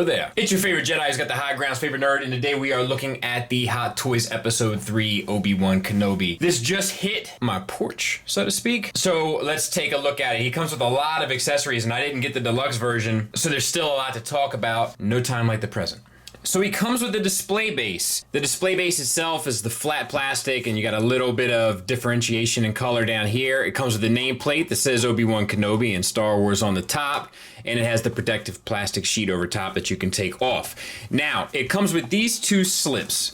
there. It's your favorite Jedi who's got the high ground's favorite nerd, and today we are looking at the Hot Toys Episode 3 Obi Wan Kenobi. This just hit my porch, so to speak. So let's take a look at it. He comes with a lot of accessories, and I didn't get the deluxe version, so there's still a lot to talk about. No time like the present. So he comes with the display base. The display base itself is the flat plastic, and you got a little bit of differentiation in color down here. It comes with a nameplate that says Obi Wan Kenobi and Star Wars on the top, and it has the protective plastic sheet over top that you can take off. Now, it comes with these two slips.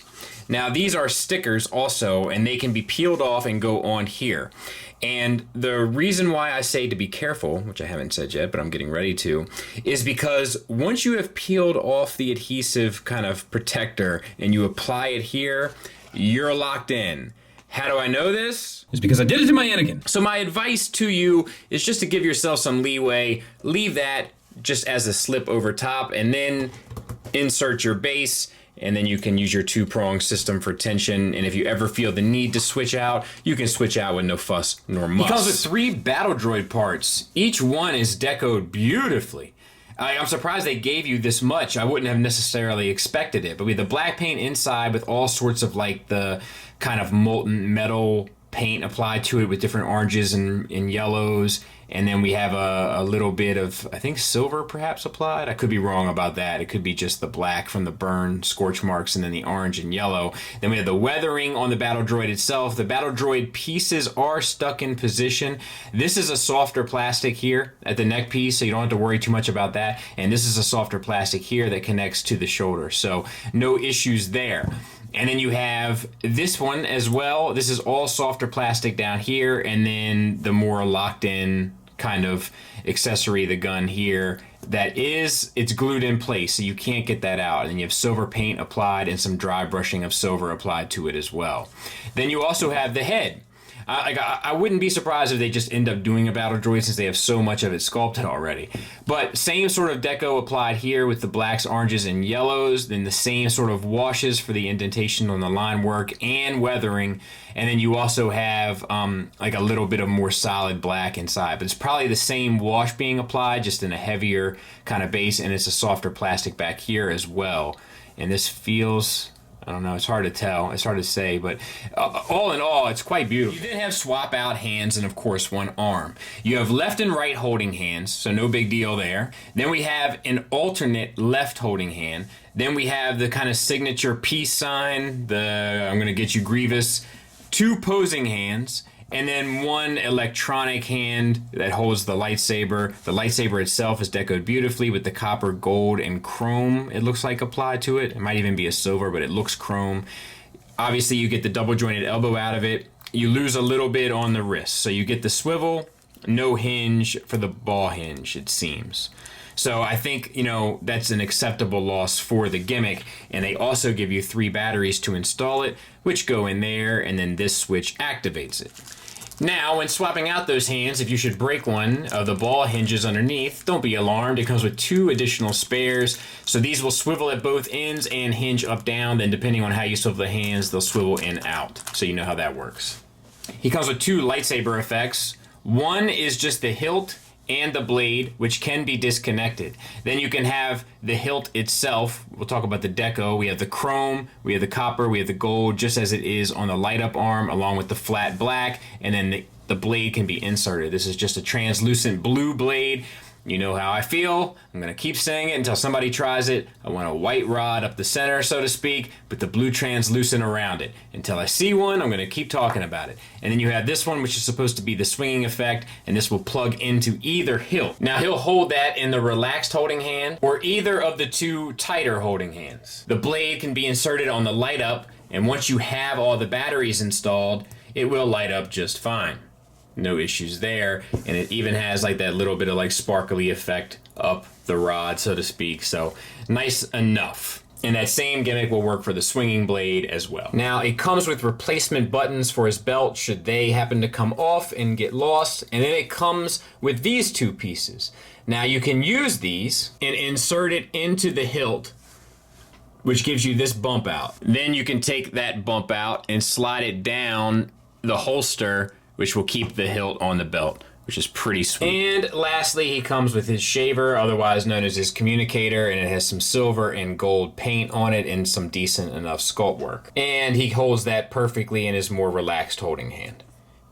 Now, these are stickers also, and they can be peeled off and go on here. And the reason why I say to be careful, which I haven't said yet, but I'm getting ready to, is because once you have peeled off the adhesive kind of protector and you apply it here, you're locked in. How do I know this? It's because I did it to my Anakin. So my advice to you is just to give yourself some leeway. Leave that just as a slip over top, and then insert your base. And then you can use your two-prong system for tension. And if you ever feel the need to switch out, you can switch out with no fuss nor muss. He comes with 3 battle droid parts. Each one is decoed beautifully. I'm surprised they gave you this much. I wouldn't have necessarily expected it. But we have the black paint inside with all sorts of like the kind of molten metal paint applied to it with different oranges and yellows. And then we have a little bit of, I think, silver perhaps applied. I could be wrong about that. It could be just the black from the burn scorch marks and then the orange and yellow. Then we have the weathering on the battle droid itself. The battle droid pieces are stuck in position. This is a softer plastic here at the neck piece, so you don't have to worry too much about that. And this is a softer plastic here that connects to the shoulder. So no issues there. And then you have this one as well. This is all softer plastic down here, and then the more locked in kind of accessory, the gun here, it's glued in place, so you can't get that out. And you have silver paint applied and some dry brushing of silver applied to it as well. Then you also have the head. I wouldn't be surprised if they just end up doing a battle droid since they have so much of it sculpted already. But same sort of deco applied here with the blacks, oranges, and yellows. Then the same sort of washes for the indentation on the line work and weathering. And then you also have like a little bit of more solid black inside. But it's probably the same wash being applied, just in a heavier kind of base. And it's a softer plastic back here as well. And this feels... I don't know, it's hard to tell, it's hard to say, but all in all, it's quite beautiful. You then have swap out hands and of course one arm. You have left and right holding hands, so no big deal there. Then we have an alternate left holding hand. Then we have the kind of signature peace sign, I'm gonna get you Grievous, 2 posing hands, and then 1 electronic hand that holds the lightsaber. The lightsaber itself is decoed beautifully with the copper, gold, and chrome, it looks like, applied to it. It might even be a silver, but it looks chrome. Obviously, you get the double jointed elbow out of it. You lose a little bit on the wrist. So you get the swivel, no hinge for the ball hinge, it seems. So I think, that's an acceptable loss for the gimmick. And they also give you 3 batteries to install it, which go in there, and then this switch activates it. Now, when swapping out those hands, if you should break one of the ball hinges underneath, don't be alarmed. It comes with 2 additional spares. So these will swivel at both ends and hinge up down. Then depending on how you swivel the hands, they'll swivel in out. So you know how that works. He comes with 2 lightsaber effects. One is just the hilt and the blade, which can be disconnected. Then you can have the hilt itself. We'll talk about the deco. We have the chrome, we have the copper, we have the gold, just as it is on the light up arm, along with the flat black, and then the blade can be inserted. This is just a translucent blue blade. You know how I feel. I'm going to keep saying it until somebody tries it. I want a white rod up the center, so to speak, but the blue translucent around it. Until I see one, I'm going to keep talking about it. And then you have this one, which is supposed to be the swinging effect, and this will plug into either hilt. Now, he'll hold that in the relaxed holding hand or either of the 2 tighter holding hands. The blade can be inserted on the light up, and once you have all the batteries installed, it will light up just fine. No issues there, and it even has like that little bit of like sparkly effect up the rod, so to speak, so nice enough. And that same gimmick will work for the swinging blade as well. Now, it comes with replacement buttons for his belt should they happen to come off and get lost, and then it comes with these 2 pieces. Now, you can use these and insert it into the hilt, which gives you this bump out. Then you can take that bump out and slide it down the holster, which will keep the hilt on the belt, which is pretty sweet. And lastly, he comes with his shaver, otherwise known as his communicator, and it has some silver and gold paint on it and some decent enough sculpt work. And he holds that perfectly in his more relaxed holding hand.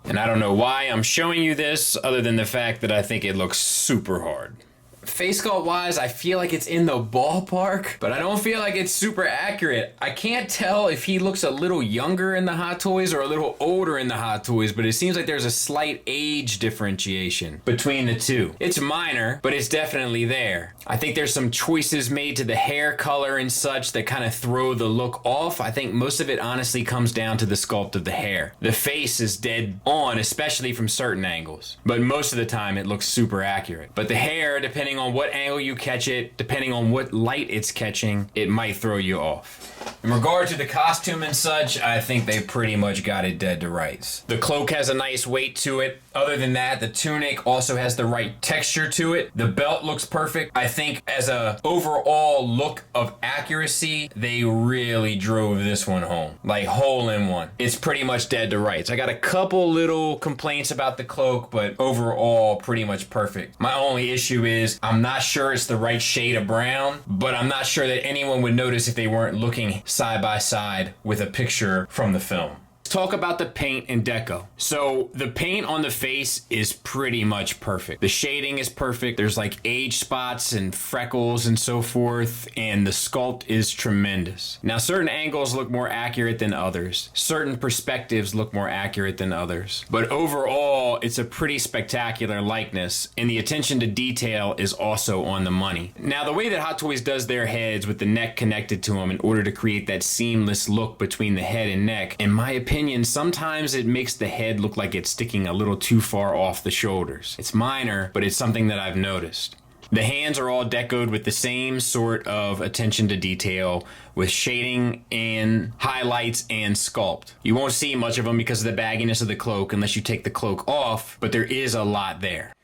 And I don't know why I'm showing you this other than the fact that I think it looks super hard. Face sculpt wise, I feel like it's in the ballpark, but I don't feel like it's super accurate. I can't tell if he looks a little younger in the Hot Toys or a little older in the Hot Toys, but it seems like there's a slight age differentiation between the two. It's minor, but it's definitely there. I think there's some choices made to the hair color and such that kind of throw the look off. I think most of it honestly comes down to the sculpt of the hair. The face is dead on, especially from certain angles, but most of the time it looks super accurate. But the hair, depending on what angle you catch it, depending on what light it's catching, it might throw you off. In regard to the costume and such, I think they pretty much got it dead to rights. The cloak has a nice weight to it. Other than that, the tunic also has the right texture to it. The belt looks perfect. I think as a overall look of accuracy, they really drove this one home. Like hole in one. It's pretty much dead to rights. I got a couple little complaints about the cloak, but overall pretty much perfect. My only issue is I'm not sure it's the right shade of brown, but I'm not sure that anyone would notice if they weren't looking side by side with a picture from the film. Talk about the paint and deco. So the paint on the face is pretty much perfect. The shading is perfect. There's like age spots and freckles and so forth, and the sculpt is tremendous. Now certain angles look more accurate than others. Certain perspectives look more accurate than others. But overall, it's a pretty spectacular likeness, and the attention to detail is also on the money. Now the way that Hot Toys does their heads with the neck connected to them in order to create that seamless look between the head and neck, in my opinion, sometimes it makes the head look like it's sticking a little too far off the shoulders. It's minor, but it's something that I've noticed. The hands are all decoed with the same sort of attention to detail, with shading and highlights and sculpt. You won't see much of them because of the bagginess of the cloak unless you take the cloak off, but there is a lot there.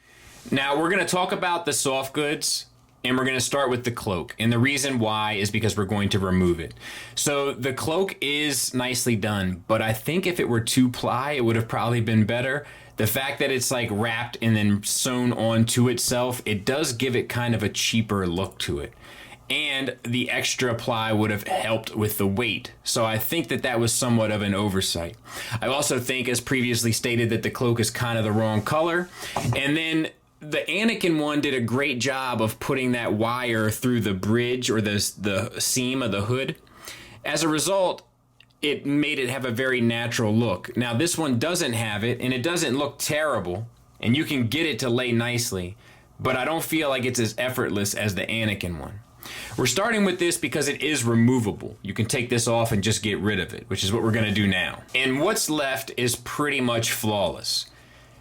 Now we're going to talk about the soft goods, and we're going to start with the cloak. And the reason why is because we're going to remove it. So the cloak is nicely done, but I think if it were 2-ply, it would have probably been better. The fact that it's like wrapped and then sewn onto itself, it does give it kind of a cheaper look to it. And the extra ply would have helped with the weight. So I think that that was somewhat of an oversight. I also think, as previously stated, that the cloak is kind of the wrong color. And then the Anakin one did a great job of putting that wire through the bridge or the seam of the hood. As a result, it made it have a very natural look. Now this one doesn't have it, and it doesn't look terrible, and you can get it to lay nicely, but I don't feel like it's as effortless as the Anakin one. We're starting with this because it is removable. You can take this off and just get rid of it, which is what we're going to do now. And what's left is pretty much flawless.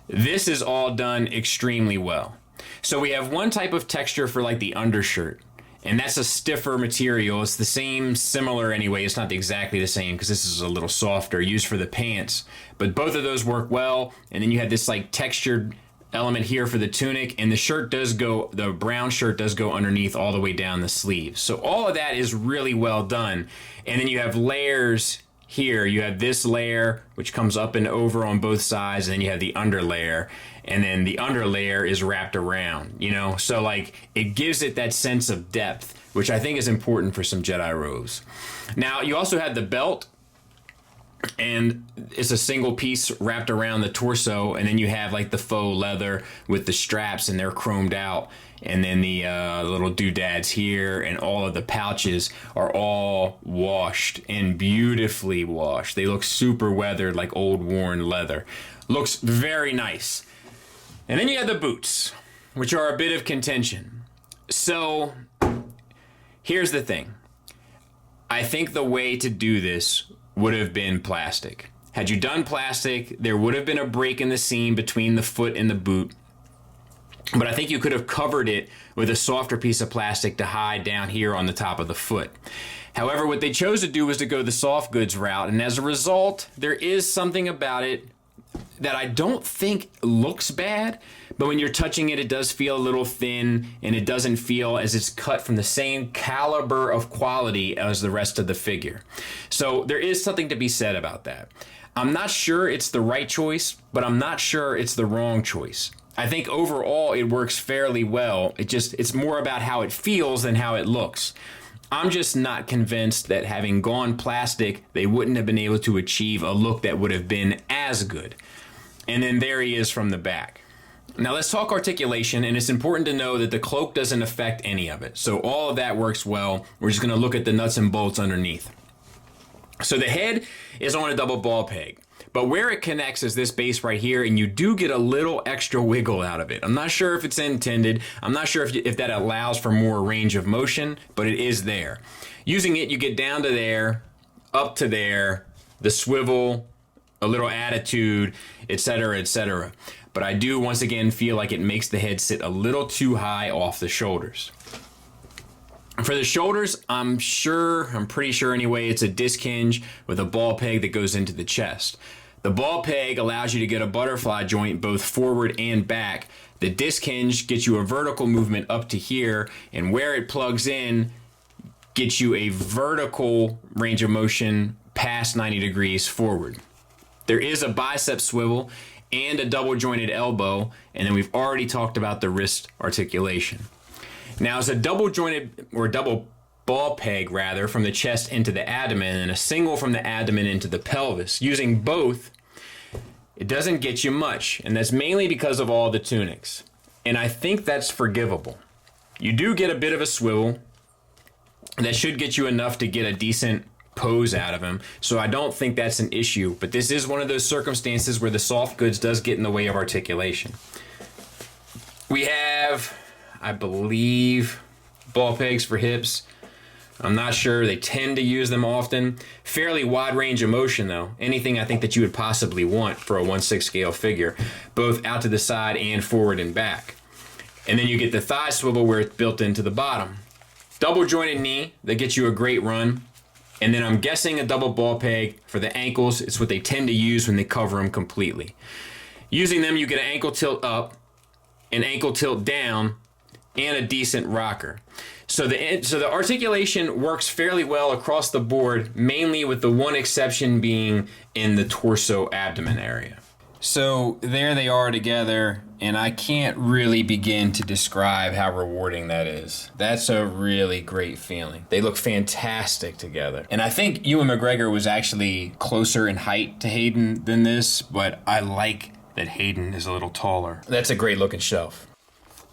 This is all done extremely well. So we have one type of texture for like the undershirt, and that's a stiffer material. It's the same, similar anyway. It's not exactly the same because this is a little softer, used for the pants. But both of those work well. And then you have this like textured element here for the tunic, and the shirt does go, the brown shirt does go underneath all the way down the sleeves. So all of that is really well done. And then you have layers here. You have this layer, which comes up and over on both sides, and then you have the under layer, and then the under layer is wrapped around, you know? So like, it gives it that sense of depth, which I think is important for some Jedi robes. Now, you also have the belt, and it's a single piece wrapped around the torso, and then you have like the faux leather with the straps, and they're chromed out, and then the little doodads here and all of the pouches are all washed and beautifully washed. They look super weathered, like old worn leather. Looks very nice. And then you have the boots, which are a bit of contention. So here's the thing. I think the way to do this would have been plastic. Had you done plastic, there would have been a break in the seam between the foot and the boot. But I think you could have covered it with a softer piece of plastic to hide down here on the top of the foot. However, what they chose to do was to go the soft goods route, and as a result, there is something about it that I don't think looks bad, but when you're touching it, it does feel a little thin, and it doesn't feel as it's cut from the same caliber of quality as the rest of the figure. So there is something to be said about that. I'm not sure it's the right choice, but I'm not sure it's the wrong choice. I think overall it works fairly well. It's more about how it feels than how it looks. I'm just not convinced that having gone plastic, they wouldn't have been able to achieve a look that would have been as good. And then there he is from the back. Now let's talk articulation, and it's important to know that the cloak doesn't affect any of it. So all of that works well. We're just gonna look at the nuts and bolts underneath. So the head is on a double ball peg, but where it connects is this base right here, and you do get a little extra wiggle out of it. I'm not sure if it's intended. I'm not sure if that allows for more range of motion, but it is there. Using it, you get down to there, up to there, the swivel, a little attitude, etc., etc. But I do once again feel like it makes the head sit a little too high off the shoulders. For the shoulders, I'm pretty sure anyway, it's a disc hinge with a ball peg that goes into the chest. The ball peg allows you to get a butterfly joint both forward and back. The disc hinge gets you a vertical movement up to here, and where it plugs in gets you a vertical range of motion past 90 degrees forward. There is a bicep swivel and a double jointed elbow, and then we've already talked about the wrist articulation. Now, it's a double jointed or double ball peg rather from the chest into the abdomen, and a single from the abdomen into the pelvis. Using both, it doesn't get you much, and that's mainly because of all the tunics. And I think that's forgivable. You do get a bit of a swivel that should get you enough to get a decent pose out of him, so I don't think that's an issue, but this is one of those circumstances where the soft goods does get in the way of articulation. We have, I believe, ball pegs for hips. I'm not sure. They tend to use them often. Fairly wide range of motion though. Anything I think that you would possibly want for a 1/6 scale figure, both out to the side and forward and back. And then you get the thigh swivel where it's built into the bottom. Double jointed knee that gets you a great run. And then I'm guessing a double ball peg for the ankles. It's what they tend to use when they cover them completely. Using them, you get an ankle tilt up, an ankle tilt down, and a decent rocker. So the articulation works fairly well across the board, mainly with the one exception being in the torso abdomen area. So there they are together, and I can't really begin to describe how rewarding that is. That's a really great feeling. They look fantastic together. And I think Ewan McGregor was actually closer in height to Hayden than this, but I like that Hayden is a little taller. That's a great looking shelf.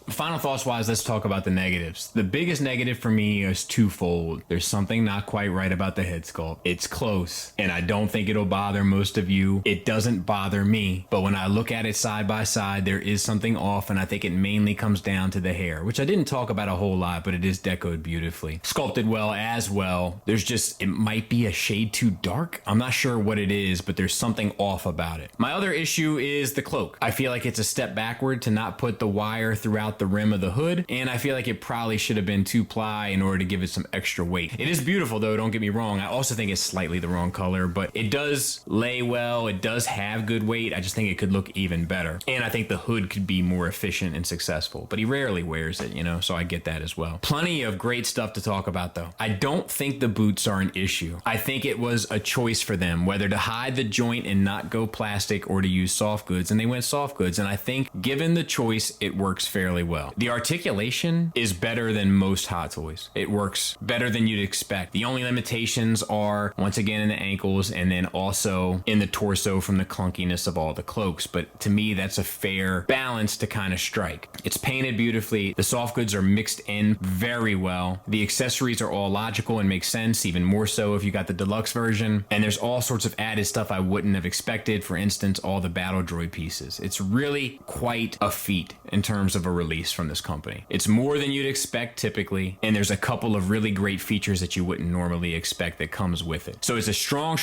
Final thoughts wise, let's talk about the negatives. The biggest negative for me is twofold. There's something not quite right about the head sculpt. It's close, and I don't think it'll bother most of you. It doesn't bother me, but when I look at it side by side, there is something off, and I think it mainly comes down to the hair, which I didn't talk about a whole lot, but it is decoed beautifully. Sculpted well as well. It might be a shade too dark. I'm not sure what it is, but there's something off about it. My other issue is the cloak. I feel like it's a step backward to not put the wire throughout the rim of the hood, and I feel like it probably should have been 2-ply in order to give it some extra weight. It is beautiful though, don't get me wrong. I also think it's slightly the wrong color, but it does lay well. It does have good weight. I just think it could look even better, and I think the hood could be more efficient and successful, but he rarely wears it, so I get that as well. Plenty of great stuff to talk about though. I don't think the boots are an issue. I think it was a choice for them whether to hide the joint and not go plastic or to use soft goods, and they went soft goods, and I think given the choice, it works fairly well. The articulation is better than most Hot Toys. It works better than you'd expect. The only limitations are, once again, in the ankles and then also in the torso from the clunkiness of all the cloaks. But to me, that's a fair balance to kind of strike. It's painted beautifully. The soft goods are mixed in very well. The accessories are all logical and make sense, even more so if you got the deluxe version. And there's all sorts of added stuff I wouldn't have expected. For instance, all the battle droid pieces. It's really quite a feat in terms of a release from this company. It's more than you'd expect typically, and there's a couple of really great features that you wouldn't normally expect that comes with it. So it's a strong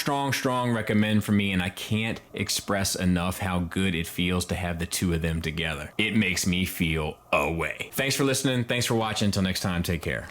recommend for me, and I can't express enough how good it feels to have the two of them together. It makes me feel away. Thanks for listening. Thanks for watching. Until next time, take care.